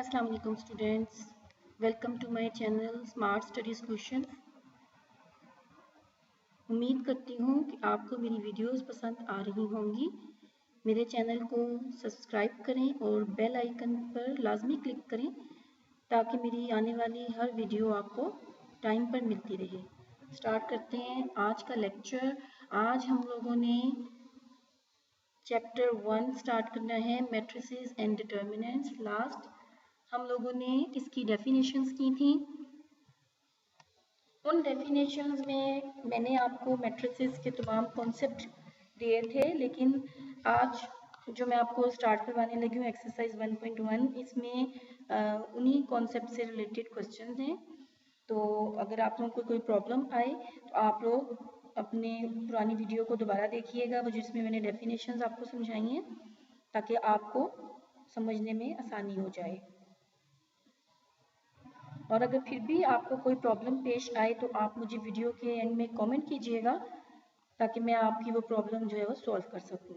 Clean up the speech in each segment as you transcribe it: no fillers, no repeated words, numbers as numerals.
अस्सलाम वालेकुम students, welcome to my channel smart studies question. उम्मीद करती हूँ कि आपको मेरी वीडियोस पसंद आ रही होंगी। मेरे चैनल को सब्सक्राइब करें और बेल आइकन पर लाजमी क्लिक करें ताकि मेरी आने वाली हर वीडियो आपको टाइम पर मिलती रहे। स्टार्ट करते हैं आज का लेक्चर। आज हम लोगों ने चैप्टर 1 स्टार्ट करना है, मैट्रिसेस एंड डिटर्मिनेंट्स। लास्ट हम लोगों ने इसकी डेफिनेशंस की थी। उन डेफिनेशंस में मैंने आपको मैट्रिसेस के तमाम कॉन्सेप्ट दिए थे, लेकिन आज जो मैं आपको स्टार्ट करवाने लगी हूँ एक्सरसाइज 1.1, इसमें उन्हीं कॉन्सेप्ट से रिलेटेड क्वेश्चंस हैं। तो अगर आप लोगों को कोई प्रॉब्लम आए तो आप लोग अपने पुरानी वीडियो को दोबारा देखिएगा, वो जिसमें मैंने डेफिनेशंस आपको समझाई हैं, ताकि आपको समझने में आसानी हो जाए। और अगर फिर भी आपको कोई प्रॉब्लम पेश आए तो आप मुझे वीडियो के एंड में कमेंट कीजिएगा ताकि मैं आपकी वो प्रॉब्लम जो है वो सॉल्व कर सकूं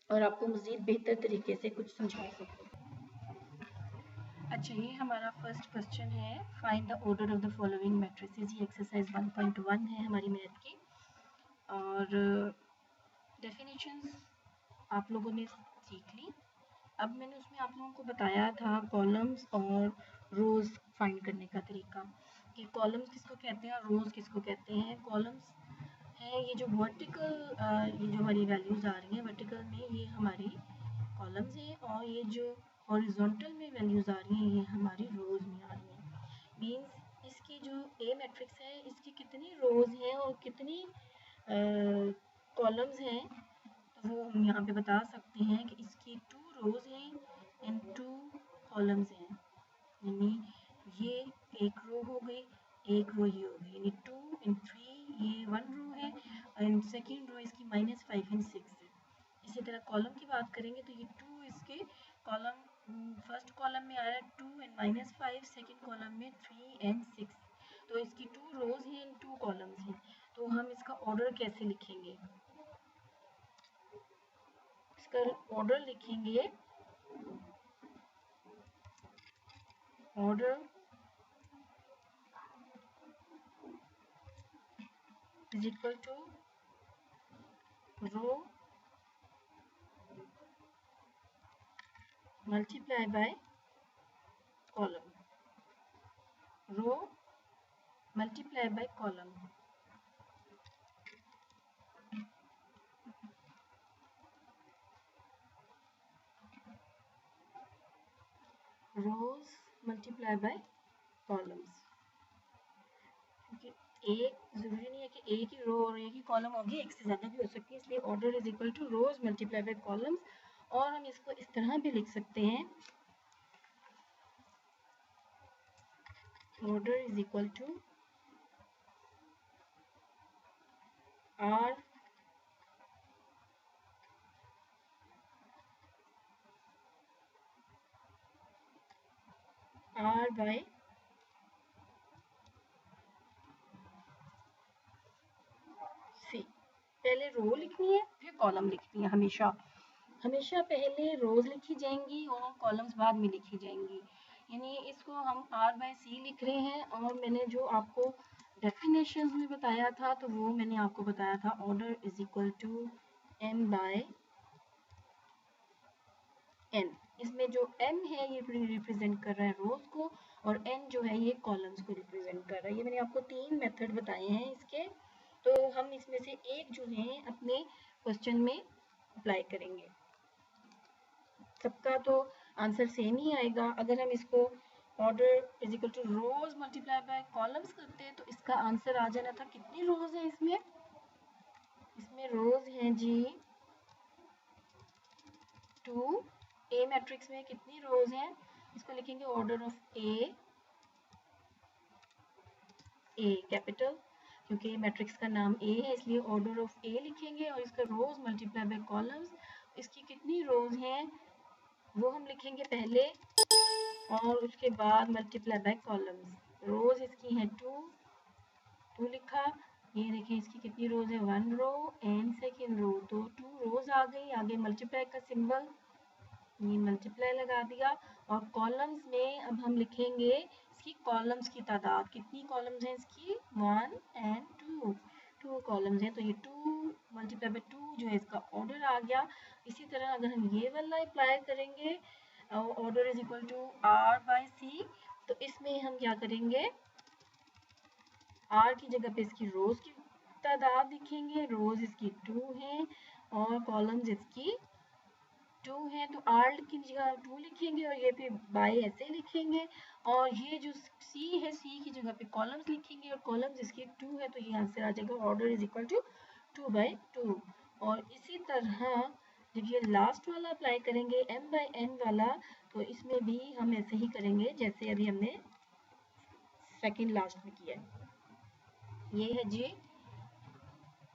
और आपको मज़ीद बेहतर तरीके से कुछ समझा सकूं। अच्छा, ये हमारा फर्स्ट क्वेश्चन है, find the order of the following matrices. ये एक्सरसाइज 1.1 है हमारी मैथ की। और डेफिनेशंस आप लोगों ने सीख ली। अब मैंने उसमें आप लोगों को बताया था कॉलम्स और रोज़ फाइंड करने का तरीका, कि कॉलम्स किसको कहते हैं और रोज़ किसको कहते हैं। कॉलम्स है ये जो वर्टिकल, ये जो हमारी वैल्यूज़ आ रही हैं वर्टिकल में, ये हमारी कॉलम्स हैं, और ये जो हॉरिजॉन्टल में वैल्यूज़ आ रही हैं ये हमारी रोज़ में आ रही हैं। मीन्स इसकी जो ए मैट्रिक्स है इसकी कितनी रोज़ हैं और कितनी कॉलम्स हैं, तो वो हम यहाँ पे बता सकते हैं कि इसकी 2 रोज़ हैं एंड 2 कॉलम्स हैं। यानी ये एक रो हो गई, एक रो ये हो गई, यानी 2 and 3 ये 1 रो है, एंड सेकेंड रो इसकी -5 and 6 है। इसी तरह कॉलम की बात करेंगे तो ये 2 इसके कॉलम फर्स्ट कॉलम में आ रहा है 2 and -5, सेकेंड कॉलम में 3 and 6। तो इसकी 2 रोज़ हैं एंड 2 कॉलम्स हैं। तो हम इसका ऑर्डर कैसे लिखेंगे? इसका ऑर्डर लिखेंगे, order is equal to row multiply by column, row multiply by column। Rows multiply by columns, क्योंकि एक जरूरी नहीं है कि एक ही रो और एक ही कॉलम होगी, एक से ज़्यादा भी हो सकती है, इसलिए order is equal to rows multiply by columns. और हम इसको इस तरह भी लिख सकते हैं, order is equal to R by C। पहले रो लिखनी है फिर कॉलम लिखनी है। हमेशा पहले रोज लिखी जाएंगी और कॉलम्स बाद में लिखी जाएंगी। यानी इसको हम R by C लिख रहे हैं, और मैंने जो आपको डेफिनेशंस में बताया था तो वो मैंने आपको बताया था, order is equal to M by N। इसमें जो M है ये रिप्रेजेंट कर रहा है रोज को, और N जो है ये कॉलम्स को रिप्रेजेंट कर रहा है। ये मैंने आपको 3 मेथड बताए हैं इसके, तो हम इसमें से एक जो है अपने क्वेश्चन में अप्लाई करेंगे। सबका तो आंसर सेम ही आएगा। अगर हम इसको order is equal to rows multiply by columns करते हैं तो इसका आंसर आ जाना था, कितनी रोज है इसमें रोज हैं जी 2। ए मैट्रिक्स में कितनी रोज हैं, इसको लिखेंगे ऑर्डर ऑफ ए कैपिटल, क्योंकि मैट्रिक्स का नाम ए है इसलिए ऑर्डर ऑफ ए लिखेंगे, और इसका रोज मल्टीप्लाई बाय कॉलम्स, इसकी कितनी रोज हैं वो हम लिखेंगे पहले, और उसके बाद मल्टीप्लाई बाय कॉलम्स। रोज इसकी हैं 2 लिखा, ये देखें इसकी कितनी रोज है 1 रो एंड सेकेंड रो, तो 2 रोज आ गई। आगे मल्टीप्लाई का सिंबल ये मल्टीप्लाई लगा दिया। और कॉलम्स में अब हम लिखेंगे इसकी कॉलम्स की तादाद, कितनी कॉलम्स हैं इसकी, 1 एंड 2, 2 कॉलम्स हैं, तो ये 2 मल्टीप्लाई बाय 2 जो है इसका ऑर्डर आ गया। इसी तरह अगर हम ये वाला अप्लाई करेंगे, order is equal to r by c, तो इसमें हम क्या करेंगे, आर की जगह पे इसकी रोज की तादाद लिखेंगे, रोज इसकी 2 हैं और कॉलम्स इसकी 2 है, तो आर की जगह 2 लिखेंगे और ये पे बाय ऐसे लिखेंगे। और ये जो सी है, सी की जगह पे कॉलम्स लिखेंगे और कॉलम्स इसकी 2 है, तो ये आंसर आ जाएगा order is equal to 2 by 2। और इसी तरह जब ये लास्ट वाला अप्लाई करेंगे m बाई n वाला, तो इसमें भी हम ऐसे ही करेंगे जैसे अभी हमने सेकेंड लास्ट में किया है। ये है जी,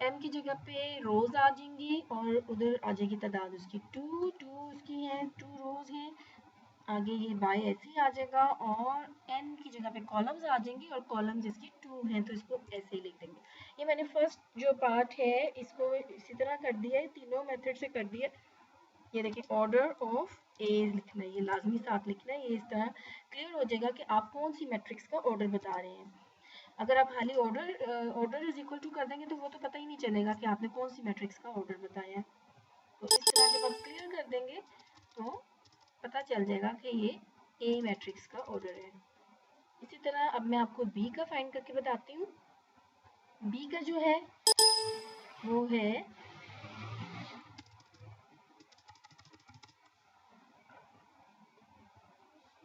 m की जगह पे रोज आ जाएंगी और उधर आ जाएगी तादाद उसकी 2, 2 उसकी है, 2 रोज हैं, आगे ये बाय ऐसे ही आ जाएगा और n की जगह पे कॉलम्स आ जाएंगी और कॉलम्स इसकी 2 हैं, तो इसको ऐसे ही लिख देंगे। ये मैंने फर्स्ट जो पार्ट है इसको इसी तरह कर दिया है, तीनों मेथड से कर दिया। ये देखिए ऑर्डर ऑफ ए लिखना है, ये लाजमी साथ लिखना है, ये इस तरह क्लियर हो जाएगा कि आप कौन सी मैट्रिक्स का ऑर्डर बता रहे हैं। अगर आप खाली ऑर्डर इज इक्वल टू कर देंगे तो वो तो पता ही नहीं चलेगा कि आपने कौन सी मैट्रिक्स का ऑर्डर बताया है। तो इस तरह जब आप क्लियर कर देंगे तो पता चल जाएगा कि ये ए मैट्रिक्स का ऑर्डर है। इसी तरह अब मैं आपको बी का फाइंड करके बताती हूँ। बी का जो है वो है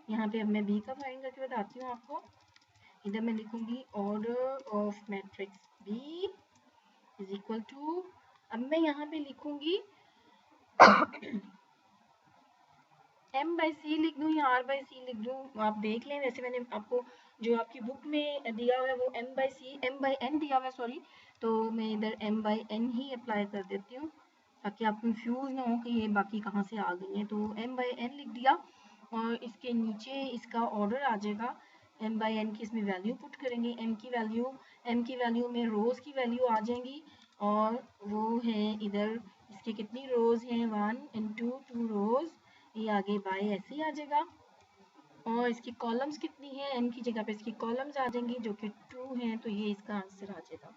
यहाँ पे, अब मैं बी का फाइंड करके बताती हूँ आपको। इधर मैं लिखूंगी order of matrix B is equal to, अब मैं यहाँ पे लिखूंगी m बाई सी लिख दूँ या r बाई सी लिख दूँ, आप देख लें। वैसे मैंने आपको जो आपकी बुक में दिया हुआ है वो m बाई n दिया हुआ है, सॉरी, तो मैं इधर m by n he apply कर देती हूँ ताकि आप कंफ्यूज ना हो कि ये बाकी कहाँ से आ गई हैं। तो m बाई n लिख दिया और इसके नीचे इसका ऑर्डर आ जाएगा। m बाई n की इसमें वैल्यू पुट करेंगे, m की वैल्यू में रोज़ की वैल्यू आ जाएंगी और वो है इधर इसकी कितनी रोज़ हैं, 1 इंटू 2 रोज़, ये आगे बाय ऐसे ही आ जाएगा। और इसकी कॉलम्स कितनी है, n की जगह पे इसकी कॉलम्स आ जाएंगी जो कि 2 हैं, तो ये इसका आंसर आ जाएगा।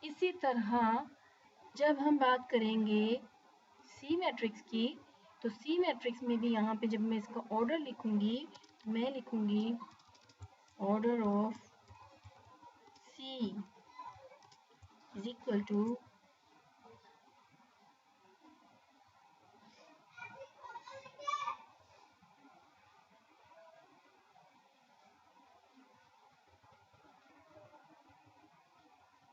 इसी तरह जब हम बात करेंगे सी मैट्रिक्स की, तो सी मैट्रिक्स में भी यहाँ पे जब मैं इसका ऑर्डर लिखूंगी तो मैं लिखूंगी order of C is equal to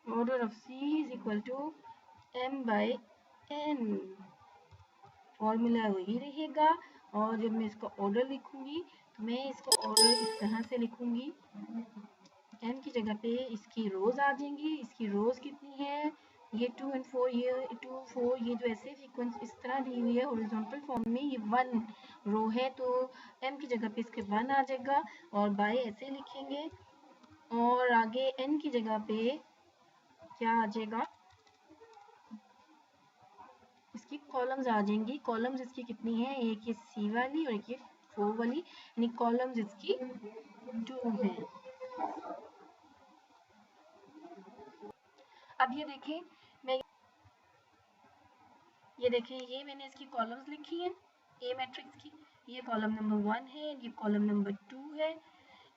order of C is equal to m by n, formula वही रहेगा। और जब मैं इसका ऑर्डर लिखूंगी तो मैं इसका ऑर्डर इस तरह से लिखूंगी, m की जगह पे इसकी रोज आ जाएंगी, इसकी रोज कितनी है, ये 2 एंड 4, ये 2 4, ये जो ऐसे सीक्वेंस इस तरह दी हुई है हॉरिजॉन्टल फॉर्म में, ये 1 रो है, तो m की जगह पे इसके 1 आ जाएगा और बाय ऐसे लिखेंगे और आगे n की जगह पे क्या आ जाएगा, इसकी कॉलम्स आ जाएंगी। कॉलम्स इसकी कितनी है, एक ये सी वाली और एक ये 4 वाली, यानी कॉलम्स इसकी 2 है। अब ये देखें, ये मैंने इसकी कॉलम्स लिखी हैं ए मैट्रिक्स की, ये कॉलम नंबर 1 है, ये कॉलम नंबर 2 है।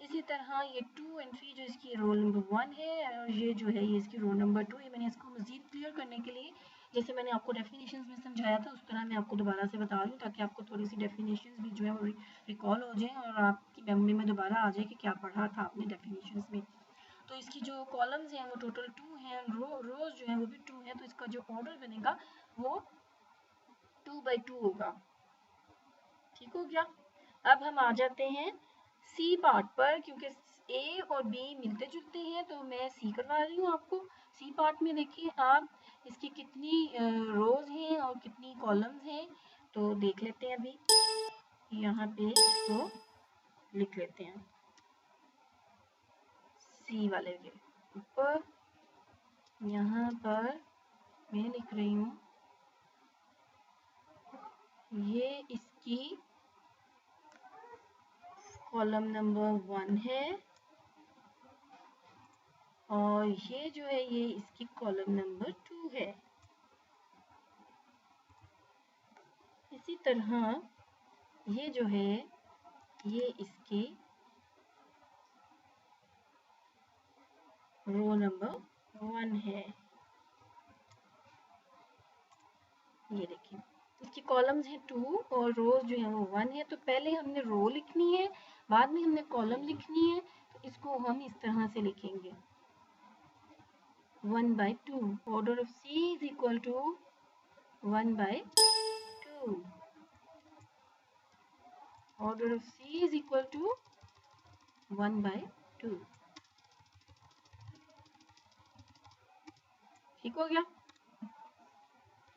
इसी तरह ये 2 एंड 3 जो इसकी रोल नंबर 1 है और ये जो है ये इसकी रोल नंबर 2। ये मैंने इसको मज़ीद क्लियर करने के लिए जैसे मैंने आपको डेफिनेशंस में समझाया था उस तरह मैं आपको दोबारा से बता रही हूँ ताकि आपको थोड़ी सी डेफिनेशंस भी जो है वो रिकॉल हो जाए और आपकी मेमोरी में दोबारा आ जाए कि क्या पढ़ा था आपने डेफिनेशंस में। तो इसकी जो कॉलम्स हैं वो टोटल 2 हैं, रोज जो है वो भी 2 है, तो इसका जो ऑर्डर बनेगा वो 2 बाई 2 होगा। ठीक हो गया। अब हम आ जाते हैं सी पार्ट पर, क्योंकि ए और बी मिलते जुलते हैं तो मैं सी करवा रही हूँ आपको। सी पार्ट में देखिए आप इसकी कितनी रोज हैं और कितनी कॉलम्स हैं, तो देख लेते हैं। अभी यहाँ पे इसको लिख लेते हैं, सी वाले के ऊपर यहाँ पर मैं लिख रही हूँ ये इसकी कॉलम नंबर 1 है और ये जो है ये इसकी कॉलम नंबर 2 है। इसी तरह ये जो है ये इसकी रो नंबर 1 है। ये देखिए इसकी कॉलम्स हैं 2 और रोज जो है वो 1 है। तो पहले हमने रो लिखनी है, बाद में हमने कॉलम लिखनी है। तो इसको हम इस तरह से लिखेंगे 1/2। Order of C is equal to 1/2। Order of C is equal to 1/2। ठीक हो गया।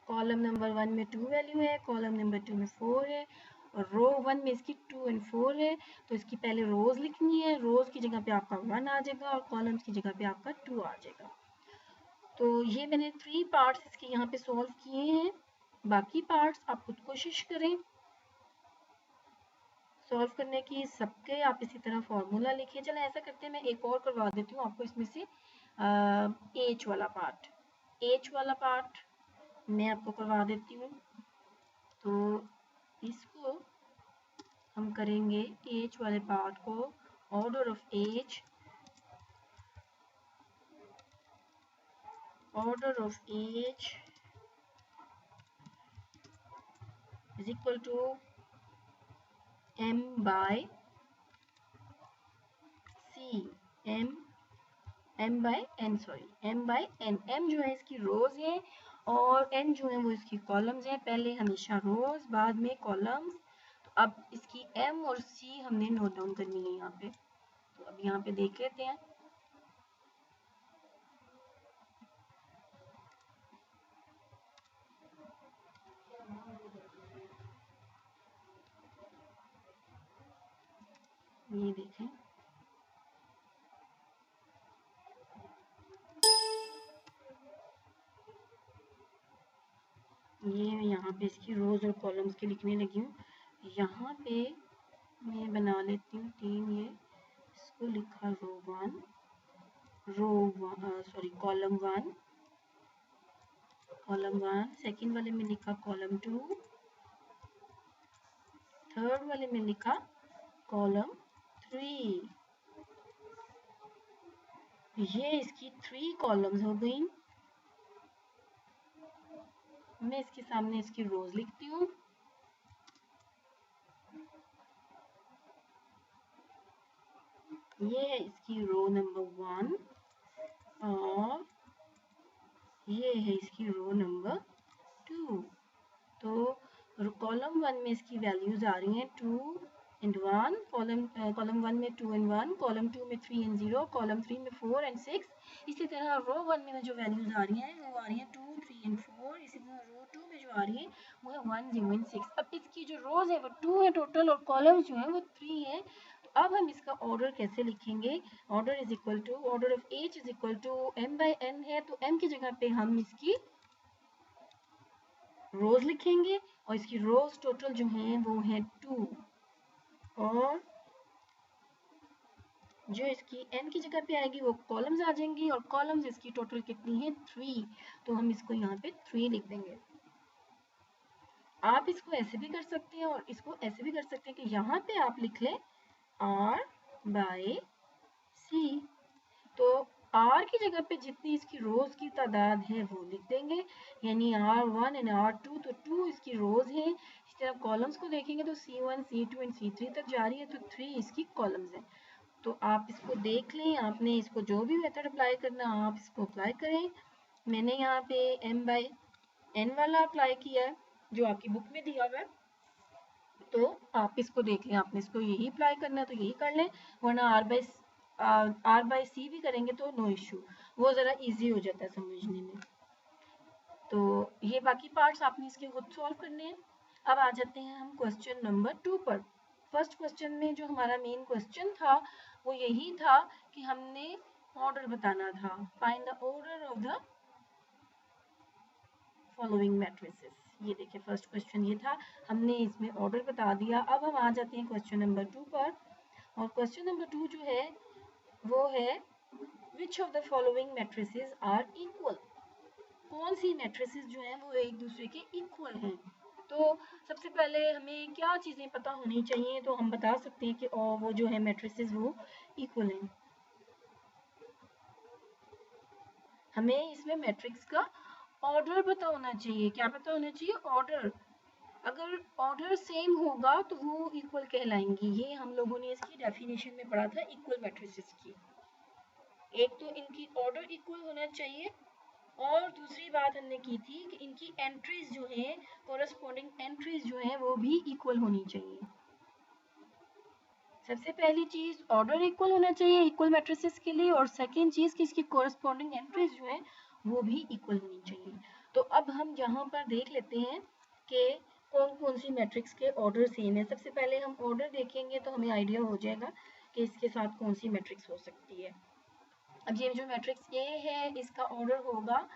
कॉलम नंबर 1 में 2 वैल्यू है, कॉलम नंबर 2 में 4 है और रो 1 में इसकी 2 और 4 है। तो इसकी पहले रोज लिखनी है, रोज की जगह पे आपका 1 आ जाएगा और कॉलम्स की जगह पे आपका 2 आ जाएगा। तो ये मैंने 3 पार्ट्स इसके यहाँ पे सॉल्व किए हैं। बाकी पार्ट्स आप खुद कोशिश करें सॉल्व करने की। सबके आप इसी तरह फॉर्मूला लिखिए। चलो ऐसा करते हैं, मैं एक और करवा देती हूँ आपको इसमें से एच वाला पार्ट। एच वाला पार्ट मैं आपको करवा देती हूँ। तो इसको हम करेंगे एच वाले पार्ट को order of H, order of H is equal to m by c, m by n, sorry m by n। m जो है इसकी रोज है और n जो है वो इसकी कॉलम्स है। पहले हमेशा रोज बाद में कॉलम्स। तो अब इसकी m और c हमने नोट डाउन करनी है यहाँ पे। तो अब यहाँ पे देख लेते हैं। ये देखें ये यहाँ पे इसकी रोज और कॉलम्स के लिखने लगी हूँ। यहाँ पे मैं बना लेती हूँ 3। ये इसको लिखा रो 1, सॉरी कॉलम 1, कॉलम 1। सेकेंड वाले में लिखा कॉलम 2, थर्ड वाले में लिखा कॉलम 3। ये इसकी 3 कॉलम्स हो गई। मैं इसके सामने इसकी रोज लिखती हूँ। ये है इसकी रो नंबर 1 और ये है इसकी रो नंबर 2। तो कॉलम 1 में इसकी वैल्यूज आ रही हैं 2 and 1, कॉलम 1 में 2 and 1, कॉलम 2 में 3 and 0, कॉलम 3 में 4 and 6। इसी तरह रो 1 में जो वैल्यूज आ रही हैं वो आ रही हैं 2, 3 and 4। इसी तरह रो 2 में जो आ रही है वो है 1, 0 and 6। अब इसकी जो रोज है वो 2 है टोटल और कॉलम्स जो है वो 3 है। तो अब हम इसका ऑर्डर कैसे लिखेंगे? Order is equal to order of H is equal to m by n है। तो m की जगह पे हम इसकी रोज लिखेंगे और इसकी रोज टोटल जो है वो है 2 और जो इसकी n की जगह पे आएगी वो कॉलम्स आ जाएंगी और कॉलम्स इसकी टोटल कितनी है 3। तो हम इसको यहाँ पे 3 लिख देंगे। आप इसको ऐसे भी कर सकते हैं और इसको ऐसे भी कर सकते हैं कि यहाँ पे आप लिख लें r by c। तो r की जगह पे जितनी इसकी रोज की तादाद है वो लिख देंगे, यानी r1 एंड r2। तो 2 इसकी रोज है। इसी तरह कॉलम्स को देखेंगे तो c1, c2 एंड c3 तक जा रही है। तो 3 इसकी कॉलम्स हैं। तो आप इसको देख लें, आपने इसको जो भी मेथड अप्लाई करना आप इसको अप्लाई करें। मैंने यहाँ पे m by n वाला अप्लाई किया है जो आपकी बुक में दिया हुआ है। तो आप इसको देख लें, आपने इसको यही अप्लाई करना है तो यही कर लें, वरना आर बाई सी भी करेंगे तो नो इशू, वो ज़रा इजी हो जाता है समझने में। तो ये बाकी पार्ट्स आपने इसके खुद सॉल्व करने हैं। अब आ जाते हैं हम क्वेश्चन नंबर 2 पर। फर्स्ट क्वेश्चन में जो हमारा मेन क्वेश्चन था वो यही था कि हमने ऑर्डर बताना था, find the order of the following matrices. ये देखिए फर्स्ट क्वेश्चन ये था, हमने इसमें ऑर्डर बता दिया। अब हम आ जाते हैं क्वेश्चन नंबर 2 पर, और क्वेश्चन नंबर 2 जो है वो है which of the following matrices are equal. कौन सी मैट्रिसेस जो हैं वो एक दूसरे के इक्वल हैं। तो सबसे पहले हमें क्या चीज़ें पता होनी चाहिए, तो हम बता सकते हैं कि वो जो है मैट्रिसेस वो इक्वल हैं। हमें इसमें मैट्रिक्स का ऑर्डर पता होना चाहिए। क्या पता होना चाहिए? ऑर्डर। अगर ऑर्डर सेम होगा तो वो इक्वल कहलाएंगी। ये हम लोगों ने इसकी डेफिनेशन में पढ़ा था इक्वल मैट्रिसेस की। एक तो इनकी ऑर्डर इक्वल होना चाहिए, और दूसरी बात हमने की थी कि इनकी एंट्रीज जो हैं, कोरस्पॉन्डिंग एंट्रीज जो हैं वो भी इक्वल होनी चाहिए। सबसे पहली चीज ऑर्डर इक्वल होना चाहिए इक्वल मैट्रिसेस के लिए, और सेकंड चीज कि इसकी कोरस्पॉन्डिंग एंट्रीज जो है वो भी इक्वल होनी चाहिए। तो अब हम यहाँ पर देख लेते हैं कि कौन कौन सी मैट्रिक्स के ऑर्डर सेम है। सबसे पहले हम ऑर्डर देखेंगे तो हमें आइडिया हो जाएगा कि इसके साथ कौन सी मैट्रिक्स हो सकती है। अब ये जो मैट्रिक्स ए है इसका ऑर्डर होगा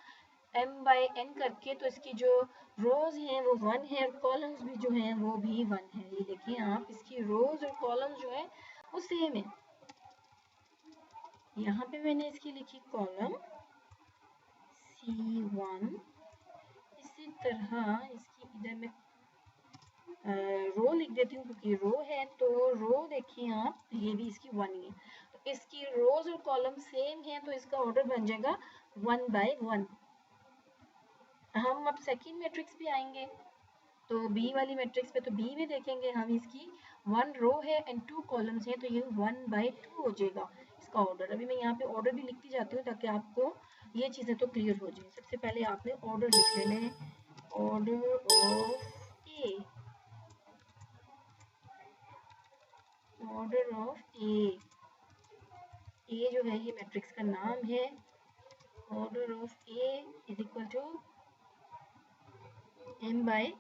m बाई n करके, तो इसकी जो रोज हैं वो 1 है और कॉलम्स भी जो हैं वो भी 1 है। ये देखिए आप, इसकी रोज और कॉलम्स जो है वो सेम है। यहाँ पे मैंने इसकी लिखी कॉलम C1, इसी तरह इसकी इधर मैं रो लिख देती हूँ क्योंकि रो है, तो रो देखिए आप, ये भी इसकी 1 ही है। तो इसकी रोज और कॉलम सेम है तो इसका ऑर्डर बन जाएगा 1 बाई 1। हम अब सेकेंड मैट्रिक्स पे आएंगे, तो बी वाली मैट्रिक्स पे, तो बी में देखेंगे हम, इसकी 1 रो है एंड 2 कॉलम्स हैं, तो ये 1 बाई 2 हो जाएगा इसका ऑर्डर। अभी मैं यहाँ पे ऑर्डर भी लिखती जाती हूँ ताकि आपको ये चीज़ें तो क्लियर हो जाए। सबसे पहले आपने ऑर्डर लिख लेना है, order of A, order of A जो है ये मैट्रिक्स का नाम है। Order of A is equal to m by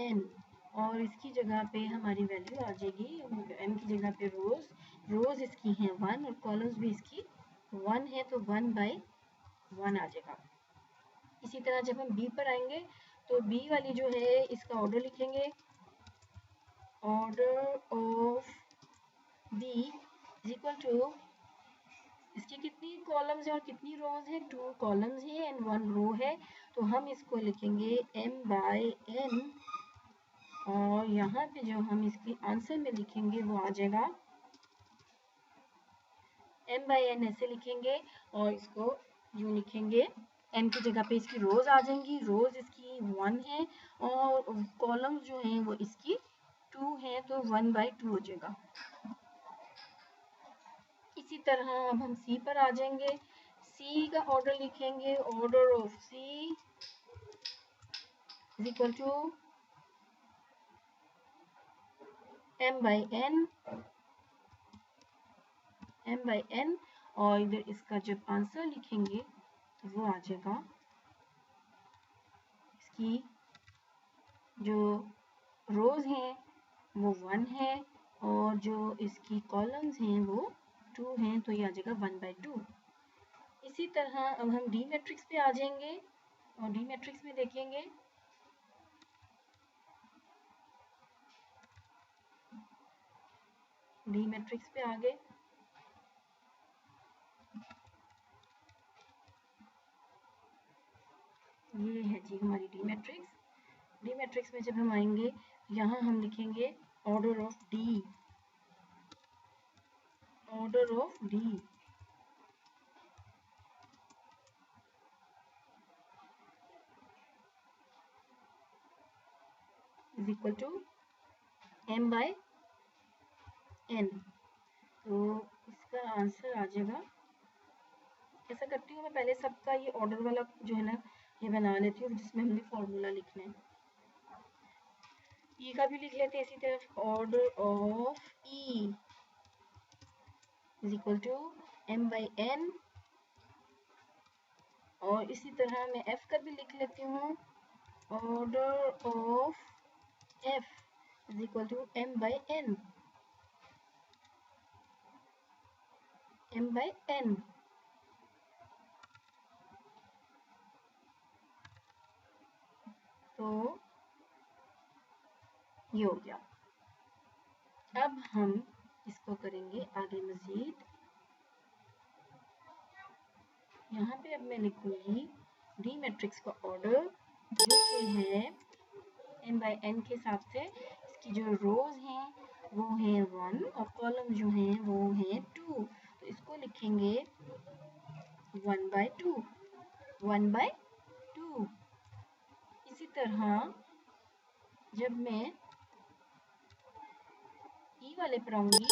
n, और इसकी जगह पे हमारी वैल्यू आ जाएगी m की जगह पे रोज इसकी हैं 1 और कॉलम्स भी इसकी 1 है, तो 1 बाई 1 आ जाएगा। इसी तरह जब हम b पर आएंगे तो b वाली जो है इसका ऑर्डर लिखेंगे, order of b is equal to, इसकी कितनी कॉलम्स है और कितनी रोज है? 2 कॉलम्स है एंड 1 रो है, तो हम इसको लिखेंगे m बाई n, और यहाँ पे जो हम इसकी आंसर में लिखेंगे वो आ जाएगा m बाई n, ऐसे लिखेंगे और इसको यूँ लिखेंगे, m की जगह पे इसकी रोज आ जाएंगी, रोज इसकी 1 है और कॉलम्स जो हैं वो इसकी 2 हैं, तो 1 बाई 2 हो जाएगा। इसी तरह अब हम सी पर आ जाएंगे, सी का ऑर्डर लिखेंगे, order of C is equal to m by n, और इधर इसका जब आंसर लिखेंगे तो वो आ जाएगा, इसकी जो रोज हैं वो 1 है और जो इसकी कॉलम्स हैं वो 2 हैं, तो ये आ जाएगा 1 बाई 2। इसी तरह अब हम डी मैट्रिक्स पे आ जाएंगे और डी मैट्रिक्स में देखेंगे, डी मैट्रिक्स पे आ गए, ये है जी हमारी डी मैट्रिक्स। डी मैट्रिक्स में जब हम आएंगे यहाँ हम लिखेंगे order of D, order of D is equal to m by n, तो इसका आंसर आ जाएगा। ऐसा करती हूँ मैं पहले सबका ये ऑर्डर वाला जो है ना ये बना लेती हूँ जिसमें हमने फॉर्मूला लिखना है। ई का भी लिख लेते हैं इसी तरफ, order of E is equal to m by n, और इसी तरह मैं f का भी लिख लेती हूँ, order of f is equal to m by n, m by n। तो ये हो गया। अब हम इसको करेंगे आगे मजीद। यहाँ पे अब मैं लिखूंगी डी मैट्रिक्स का ऑर्डर जो कि है n बाई n के हिसाब से। इसकी जो रोज हैं वो है 1 और कॉलम जो हैं वो है 2। तो इसको लिखेंगे 1 बाई 2, 1 बाई 2। इसी तरह जब मैं ई वाले पर आऊंगी,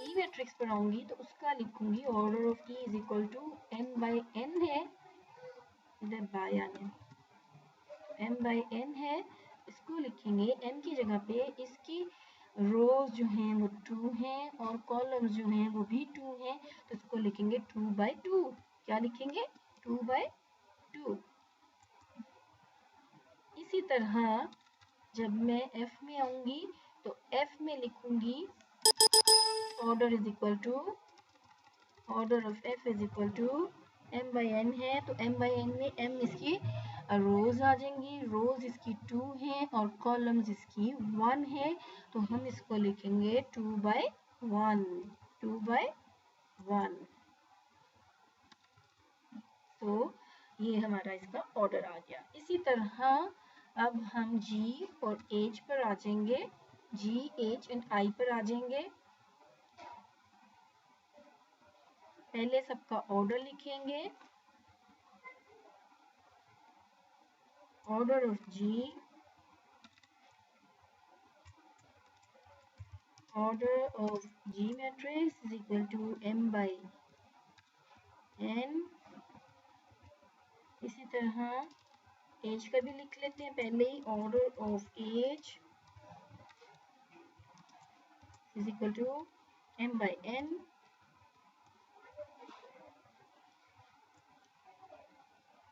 ई मैट्रिक्स पर आऊंगी, तो उसका लिखूंगी order of E is equal to m by n है, इधर बाय आने m बाई n है। इसको लिखेंगे m की जगह पे इसकी रोज जो हैं वो 2 हैं और कॉलम्स जो हैं वो भी 2 हैं, तो इसको लिखेंगे 2 बाई 2। क्या लिखेंगे? 2 बाई 2। इसी तरह जब मैं f में आऊंगी तो f में लिखूंगी order is equal to order of f is equal to m by n है, तो m बाई n में m इसकी रोज आ जाएंगी, रोज इसकी 2 हैं और कॉलम्स इसकी 1 है, तो हम इसको लिखेंगे 2 बाई 1, 2 बाई 1। तो ये हमारा इसका ऑर्डर आ गया। इसी तरह अब हम G और H पर आ जाएंगे, G, H एंड I पर आ जाएंगे। पहले सबका ऑर्डर लिखेंगे, order of G, order of G matrix is equal to m by n। इसी तरह H का भी लिख लेते हैं पहले ही, order of H is equal to m by n।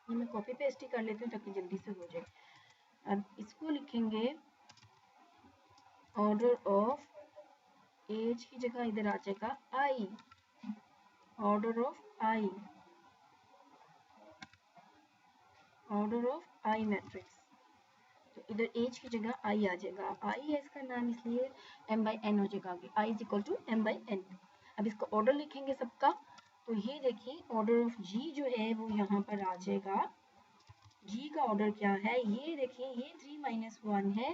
ये मैं कॉपी पेस्ट ही कर लेती हूँ ताकि जल्दी से हो जाए। अब इसको लिखेंगे ऑर्डर ऑफ H की जगह इधर आ जाएगा I, order of I, order of I matrix. तो इधर H की जगह I आ जाएगा, I है इसका नाम इसलिए m बाई n हो जाएगा आगे, I is equal to m by n। अब इसका ऑर्डर लिखेंगे सबका, तो ये देखिए ऑर्डर ऑफ G जो है वो यहाँ पर आ जाएगा। G का ऑर्डर क्या है ये देखिए, ये 3 माइनस 1 है,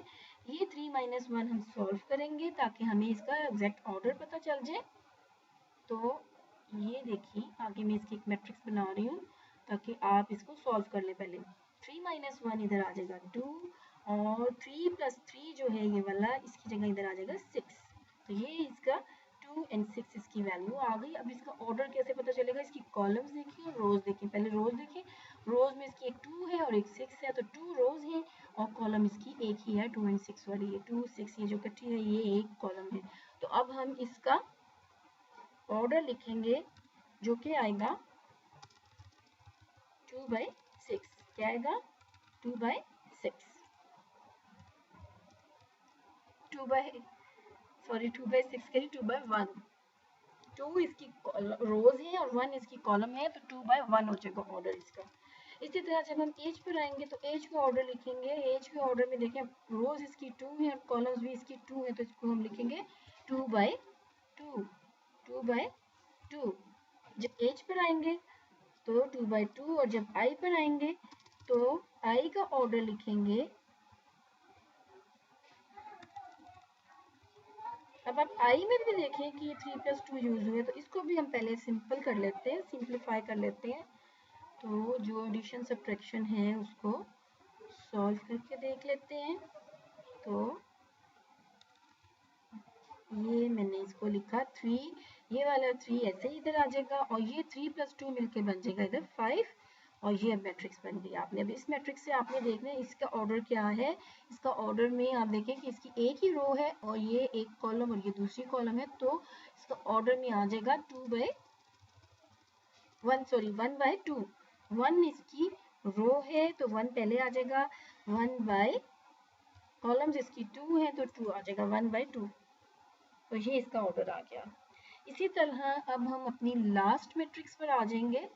ये 3 माइनस 1 हम सॉल्व करेंगे ताकि हमें इसका एग्जैक्ट ऑर्डर पता चल जाए। तो ये देखिए आगे मैं इसकी एक मैट्रिक्स बना रही हूँ ताकि आप इसको सॉल्व कर ले। पहले 3 माइनस 1 इधर आ जाएगा 2 और 3 प्लस 3 जो है ये वाला इसकी जगह इधर आ जाएगा 6। तो ये इसका 2 एंड 6 इसकी वैल्यू आ गई। अब इसका ऑर्डर कैसे पता चलेगा? इसकी कॉलम्स देखिए और रोज देखिए। पहले रोज देखिए, रोज में इसकी एक 2 है और एक 6 है, तो 2 रोज है और कॉलम इसकी एक ही है 2 एंड 6 वाली है। 2 6 ये जो इकट्ठी है ये एक कॉलम है। तो अब हम इसका ऑर्डर लिखेंगे जो कि आएगा 2 बाई 6। क्या आएगा? 2 बाई 6, 2 बाई 6 करिए 2 बाई 1। 2 इसकी रोज है और 1 इसकी कॉलम है, तो 2 बाई 1 हो जाएगा ऑर्डर इसका। इसी तरह जब हम एज पर आएंगे तो एज का ऑर्डर लिखेंगे। एज के ऑर्डर में देखें रोज इसकी 2 है और कॉलम्स भी इसकी 2 है, तो इसको हम लिखेंगे 2 बाई 2, 2 बाई 2। जब एज पर आएंगे तो 2 बाई 2 और जब आई पर आएंगे तो आई का ऑर्डर लिखेंगे। अब आप आई में भी देखें कि ये 3 प्लस 2 यूज हुए, तो इसको भी हम पहले सिंपल कर लेते हैं, सिंप्लीफाई कर लेते हैं। तो जो एडिशन सब्ट्रैक्शन है उसको सॉल्व करके देख लेते हैं। तो ये मैंने इसको लिखा 3, ये वाला 3 ऐसे ही इधर आ जाएगा और ये 3 प्लस 2 मिलके बन जाएगा इधर 5 और ये अब मैट्रिक्स बन गई। आपने अब इस मैट्रिक्स से आपने देखना है इसका ऑर्डर क्या है। इसका ऑर्डर में आप देखें कि इसकी एक ही रो है और ये एक कॉलम और ये दूसरी कॉलम है, तो इसका ऑर्डर में आ जाएगा 2 बाई 1, सॉरी 1 बाई 2। 1 इसकी रो है तो 1 पहले आ जाएगा, 1 बाई कॉलम्स इसकी 2 है तो 2 आ जाएगा 1 बाई 2। तो ये इसका ऑर्डर आ गया। इसी तरह अब हम अपनी लास्ट मैट्रिक्स पर आ जाएंगे।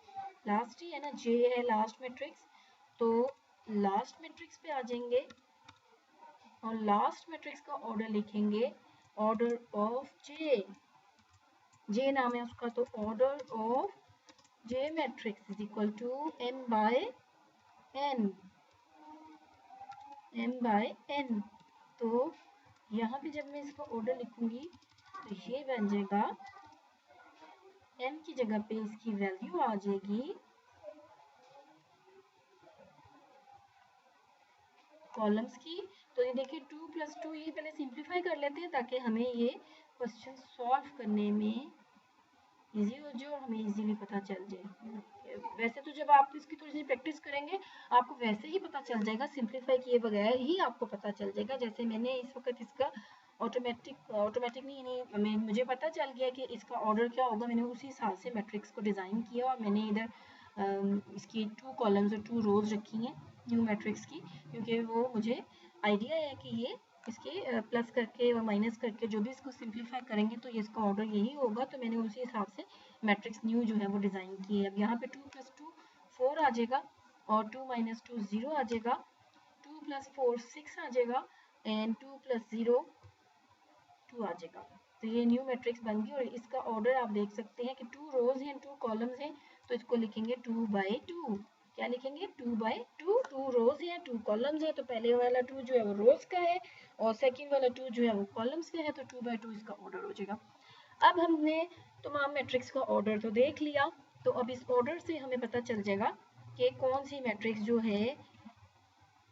लास्ट ही है ना, जे है लास्ट मैट्रिक्स। तो लास्ट मैट्रिक्स पे आ जाएंगे और लास्ट मैट्रिक्स का ऑर्डर लिखेंगे ऑर्डर ऑफ जे नाम है उसका, तो order of J matrix is equal to m by n। तो यहाँ पे जब मैं इसका ऑर्डर लिखूंगी तो ये बन जाएगा n की जगह पे इसकी वैल्यू आ जाएगी कॉलम्स की। तो ये देखिए 2 + 2, ये पहले सिंप्लीफाई कर लेते हैं ताकि हमें ये क्वेश्चन सॉल्व करने में इजी हो जाए और हमें इजीली पता चल जाए। वैसे तो जब आप इसकी थोड़ी सी प्रैक्टिस करेंगे आपको वैसे ही पता चल जाएगा, सिंप्लीफाई किए बगैर ही आपको पता चल जाएगा। जैसे मैंने इस वक्त इसका ऑटोमेटिक नहीं मुझे पता चल गया कि इसका ऑर्डर क्या होगा, मैंने उसी हिसाब से मैट्रिक्स को डिज़ाइन किया और मैंने इधर इसकी 2 कॉलम्स और 2 रोज रखी हैं न्यू मैट्रिक्स की, क्योंकि वो मुझे आइडिया है कि ये इसके प्लस करके और माइनस करके जो भी इसको सिंप्लीफाई करेंगे तो ये इसका ऑर्डर यही होगा। तो मैंने उसी हिसाब से मैट्रिक्स न्यू जो है वो डिज़ाइन की है। अब यहाँ पे 2 + 2 4 आ जाएगा और 2 - 2 0 आ जाएगा, 2 + 4 6 आ जाएगा एंड 2 + 0 2 आ जाएगा। तो ये न्यू मैट्रिक्स बन गई और इसका ऑर्डर आप देख सकते हैं कि 2 रोज हैं 2 कॉलम्स हैं, तो इसको लिखेंगे 2/2। क्या लिखेंगे 2/2, 2 रोज हैं 2 कॉलम्स हैं, तो पहले वाला 2 जो है वो रोज का है और सेकंड वाला 2 जो है वो कॉलम्स का है, तो 2/2 इसका ऑर्डर हो जाएगा। अब हमने तमाम मैट्रिक्स का ऑर्डर तो देख लिया, तो अब इस ऑर्डर से हमें पता चल जाएगा कि कौन सी मैट्रिक्स जो है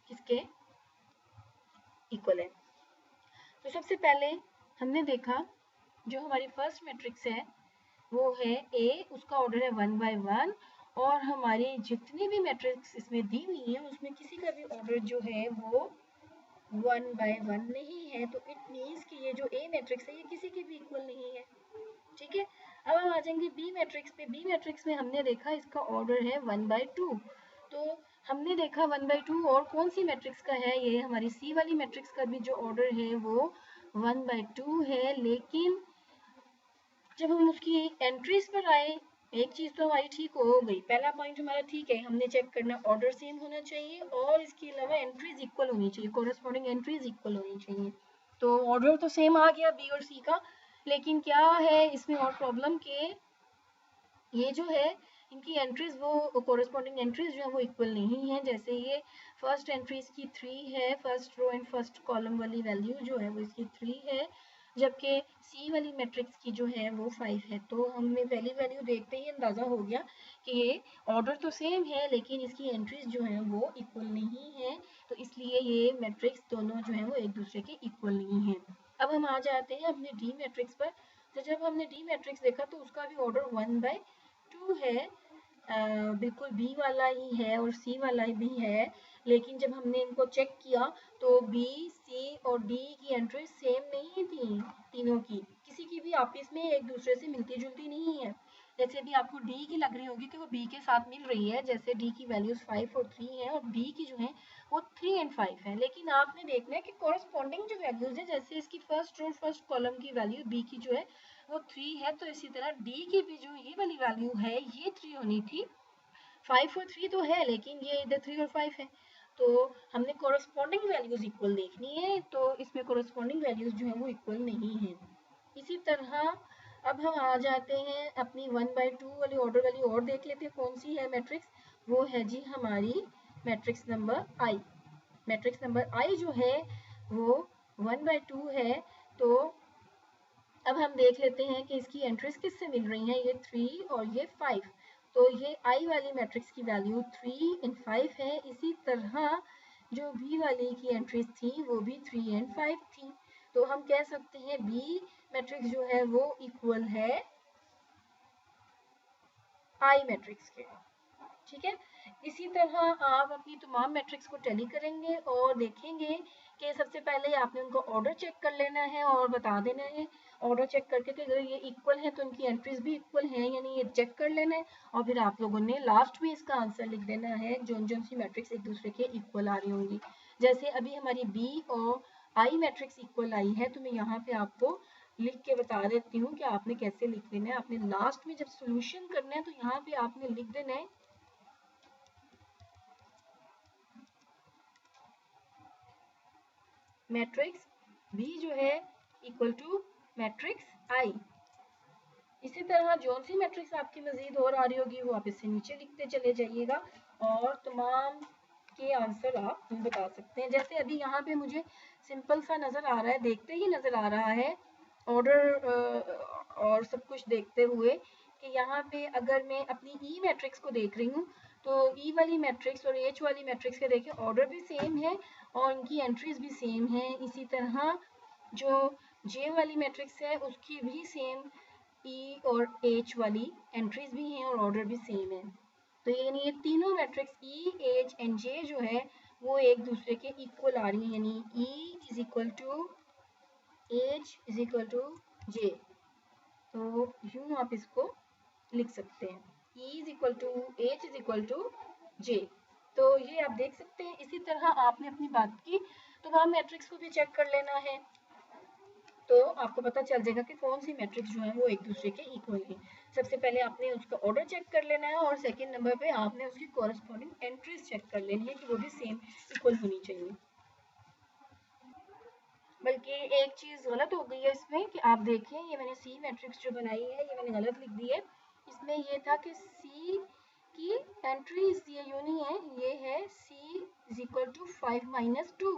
किसके इक्वल है। तो सबसे पहले हमने देखा जो हमारी फर्स्ट मैट्रिक्स है वो है ए, उसका ऑर्डर है 1/1 और हमारी जितनी भी मैट्रिक्स इसमें दी हुई है उसमें किसी का भी ऑर्डर जो है वो 1/1 नहीं है, तो इट मीन्स कि ये जो ए मैट्रिक्स है ये किसी के भी इक्वल नहीं है। ठीक है, अब हम आ जाएंगे बी मैट्रिक्स पे। बी मैट्रिक्स में हमने देखा इसका ऑर्डर है 1/2, तो हमने देखा 1/2 और कौन सी मैट्रिक्स का है, ये हमारी सी वाली मैट्रिक्स का भी जो ऑर्डर है वो 1/2 है। लेकिन जब हम उसकी एंट्रीज पर आए एक चीज तो हमारी ठीक हो गई, पहला पॉइंट हमारा ठीक है, हमने चेक करना ऑर्डर सेम होना चाहिए और इसके अलावा एंट्रीज इक्वल होनी चाहिए, कोरस्पॉन्डिंग एंट्रीज इक्वल होनी चाहिए। तो ऑर्डर तो सेम आ गया बी और सी का, लेकिन क्या है इसमें और प्रॉब्लम के ये जो है इनकी एंट्रीज वो कोरस्पॉन्डिंग एंट्रीज जो है वो इक्वल नहीं है। जैसे ये फर्स्ट एंट्री इसकी 3 है, first row and first column वाली वैल्यू जो है वो इसकी 3 है, जबकि सी वाली मैट्रिक्स की जो है वो 5 है। तो हमें पहली वैल्यू देखते ही अंदाजा हो गया कि ये ऑर्डर तो सेम है लेकिन इसकी एंट्रीज जो है वो इक्वल नहीं है, तो इसलिए ये मैट्रिक्स दोनों जो है वो एक दूसरे के इक्वल नहीं है। अब हम आ जाते हैं अपने डी मैट्रिक्स पर। तो जब हमने डी मैट्रिक्स देखा तो उसका भी ऑर्डर 1/2 है, बिल्कुल बी वाला ही है और सी वाला भी है, लेकिन जब हमने इनको चेक किया तो बी सी और डी की एंट्री सेम नहीं थी, तीनों की किसी की भी आपस में एक दूसरे से मिलती जुलती नहीं है। जैसे अभी आपको डी की लग रही होगी कि वो बी के साथ मिल रही है, जैसे डी की वैल्यूज 5 और 3 है और बी की जो है वो 3 और 5 है, लेकिन आपने देखना है कि कॉरस्पॉन्डिंग जो वैल्यूज है, जैसे इसकी फर्स्ट रो फर्स्ट कॉलम की वैल्यू बी की जो है वो 3 है, तो इसी तरह डी की भी जो ये वाली वैल्यू है ये 3 होनी थी। 5 और 3 तो है लेकिन ये इधर 3 और 5 है, तो हमने कोरस्पॉन्डिंग वैल्यूज इक्वल देखनी है, तो इसमें कोरस्पॉन्डिंग वैल्यूज जो है वो इक्वल नहीं है। इसी तरह अब हम आ जाते हैं अपनी 1/2 वाली ऑर्डर वाली और देख लेते हैं कौन सी है मैट्रिक्स, वो है जी हमारी मैट्रिक्स नंबर आई। मैट्रिक्स नंबर आई जो है वो 1/2 है, तो अब हम देख लेते हैं कि इसकी एंट्रीज किससे मिल रही हैं, ये 3 और ये 5, तो ये आई वाली मैट्रिक्स की वैल्यू 3 और 5 है। इसी तरह जो बी वाली की एंट्रीज थी वो भी 3 और 5 थी, तो हम कह सकते हैं बी मैट्रिक्स जो है वो इक्वल है आई मैट्रिक्स के। ठीक है, इसी तरह आप अपनी तमाम मैट्रिक्स को टैली करेंगे और देखेंगे कि सबसे पहले आपने उनको ऑर्डर चेक कर लेना है और बता देना है, ऑर्डर चेक करके कि अगर ये इक्वल है तो इनकी एंट्रीज भी इक्वल हैं यानी ये चेक कर लेना है, और फिर आप लोगों ने लास्ट में इसका आंसर लिख देना है जो सी मैट्रिक्स एक दूसरे के इक्वल आ रही होंगी। जैसे अभी हमारी बी और आई मैट्रिक्स इक्वल आई है, तो मैं यहाँ पे आपको लिख के बता देती हूँ कि आपने कैसे लिख लेना है। आपने लास्ट में जब सोल्यूशन करना है तो यहाँ पे आपने लिख देना है मैट्रिक्स बी जो है इक्वल टू मैट्रिक्स आई। इसी तरह जो सी मैट्रिक्स आपकी मजीद और आ रही होगी वो आप इससे नीचे लिखते चले जाइएगा और तमाम के आंसर आप बता सकते हैं। जैसे अभी यहाँ पे मुझे सिंपल सा नज़र आ रहा है, देखते ही नज़र आ रहा है ऑर्डर और सब कुछ देखते हुए कि यहाँ पे अगर मैं अपनी ई मैट्रिक्स को देख रही हूँ तो ई वाली मैट्रिक्स और एच वाली मैट्रिक्स के देखें ऑर्डर भी सेम है और उनकी एंट्रीज भी सेम है। इसी तरह जो जे वाली मैट्रिक्स है उसकी भी सेम ई और एच वाली एंट्रीज भी हैं और ऑर्डर भी सेम है। तो यानी ये तीनों मैट्रिक्स ई एच एंड जे जो है वो एक दूसरे के इक्वल आ रही है, यानी E is equal to H is equal to J. तो यूं आप इसको लिख सकते हैं, E is equal to H is equal to J. तो ये आप देख सकते हैं। इसी तरह आपने अपनी बात की तो वहाँ मैट्रिक्स को भी चेक कर लेना है, तो आपको पता चल जाएगा कि कौन सी मैट्रिक्स जो है वो एक दूसरे के इक्वल है। सबसे पहले आपने उसका ऑर्डर चेक कर लेना है और सेकंड नंबर पे आपने उसकी कॉरेस्पॉन्डिंग एंट्रीज चेक कर लेनी है कि वो भी सेम इक्वल होनी चाहिए। बल्कि एक चीज़ गलत हो गई है इसमें कि आप देखें, ये मैंने सी मैट्रिक्स जो बनाई है ये मैंने गलत लिख दी है। इसमें ये था कि सी की एंट्रीज ये यूं नहीं है, ये है सी इज इक्वल टू 5 - 2।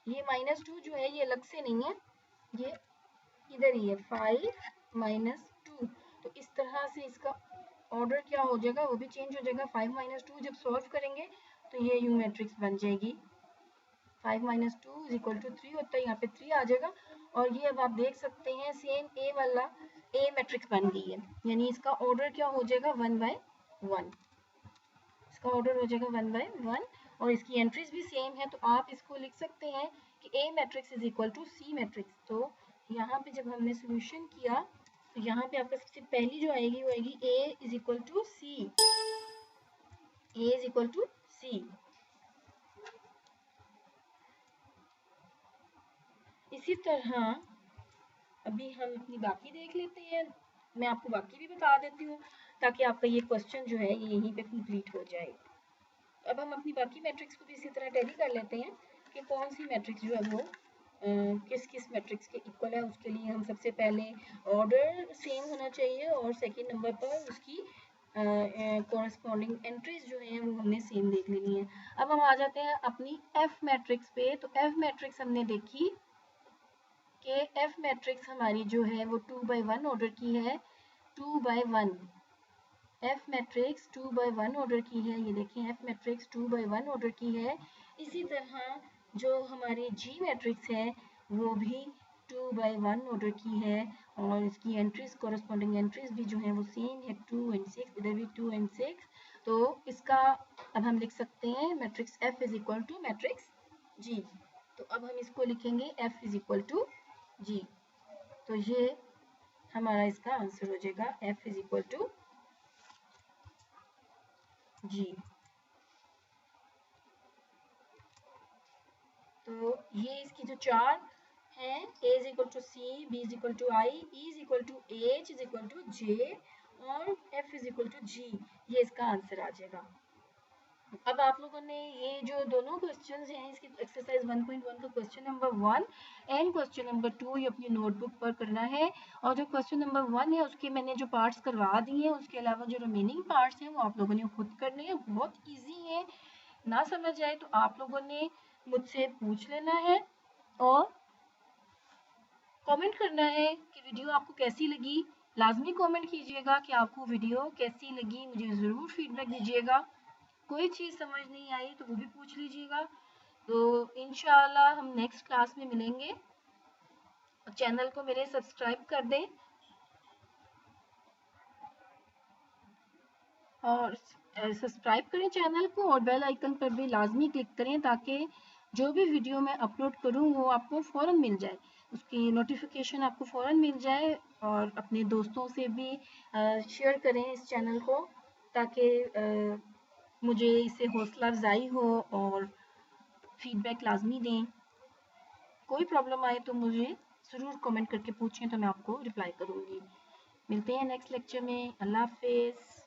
ये -2 जो है ये अलग से नहीं है, ये इधर ही है 5 - 2। तो इस तरह से इसका ऑर्डर क्या हो जाएगा वो भी चेंज हो जाएगा। 5 - 2 जब सॉल्व करेंगे तो ये यू मैट्रिक्स बन जाएगी। 5 - 2 इज इक्वल टू 3 होता है, यहाँ पे 3 आ जाएगा। और ये अब आप देख सकते हैं सेम ए वाला ए मैट्रिक्स बन गई है, यानी इसका ऑर्डर क्या हो जाएगा 1/1। इसका ऑर्डर हो जाएगा 1/1 और इसकी एंट्रीज भी सेम है। तो आप इसको लिख सकते हैं कि A matrix is equal to C matrix. तो यहाँ पे जब हमने सोल्यूशन किया तो यहाँ पे आपका सबसे पहली जो आएगी वो आएगी A is equal to C, A is equal to C. इसी तरह अभी हम अपनी बाकी देख लेते हैं, मैं आपको बाकी भी बता देती हूँ ताकि आपका ये क्वेश्चन जो है ये यहीं पे कंप्लीट हो जाए। अब हम अपनी बाकी मैट्रिक्स को भी इसी तरह टैली कर लेते हैं कि कौन सी मैट्रिक्स जो है वो किस किस मैट्रिक्स के इक्वल है। उसके लिए हम सबसे पहले ऑर्डर सेम होना चाहिए और सेकंड नंबर पर उसकी कॉरेस्पॉन्डिंग एंट्रीज जो हैं वो हमने सेम देख लेनी है। अब हम आ जाते हैं अपनी एफ मैट्रिक्स पे। तो एफ मैट्रिक्स हमने देखी कि एफ मैट्रिक्स हमारी जो है वो 2/1 ऑर्डर की है, 2/1 एफ मैट्रिक्स 2/1 ऑर्डर की है। ये देखें एफ मैट्रिक्स 2/1 ऑर्डर की है। इसी तरह जो हमारी जी मैट्रिक्स है वो भी 2/1 ऑर्डर की है और इसकी एंट्रीज कॉरेस्पॉन्डिंग एंट्रीज भी जो है वो सेम है 2 और 6, इधर भी 2 और 6। तो इसका अब हम लिख सकते हैं matrix F is equal to matrix G. तो अब हम इसको लिखेंगे F is equal to G. तो ये हमारा इसका आंसर हो जाएगा F is equal to G. तो ये इसकी जो चार हैं A is equal to C, B is equal to I, E is equal to H is equal to J और F is equal to G, ये इसका आंसर आ जाएगा। अब आप लोगों ने ये जो दोनों क्वेश्चंस हैं इसकी एक्सरसाइज 1.1 का question number 1 and question number 2 ये अपनी नोटबुक पर करना है। और जो क्वेश्चन नंबर 1 है उसके मैंने जो पार्ट्स करवा दिए हैं, उसके अलावा जो रिमेनिंग पार्ट्स हैं वो आप लोगों ने खुद करने हैं। बहुत ईजी है, ना समझ आए तो आप लोगों ने मुझसे पूछ लेना है और कमेंट करना है कि वीडियो आपको कैसी लगी। लाजमी कमेंट कीजिएगा कि आपको वीडियो कैसी लगी, मुझे ज़रूर फीडबैक दीजिएगा। कोई चीज़ समझ नहीं आई तो वो भी पूछ लीजिएगा। तो इंशाल्लाह हम नेक्स्ट क्लास में मिलेंगे। चैनल को मेरे सब्सक्राइब कर दें और सब्सक्राइब करें चैनल को और बेल आइकन पर भी लाजमी क्लिक करें ताकि जो भी वीडियो मैं अपलोड करूं वो आपको फ़ौरन मिल जाए, उसकी नोटिफिकेशन आपको फ़ौरन मिल जाए। और अपने दोस्तों से भी शेयर करें इस चैनल को ताकि मुझे इससे हौसला अफजाई हो और फीडबैक लाजमी दें। कोई प्रॉब्लम आए तो मुझे ज़रूर कमेंट करके पूछें तो मैं आपको रिप्लाई करूँगी। मिलते हैं नेक्स्ट लेक्चर में। अल्लाह हाफिज़।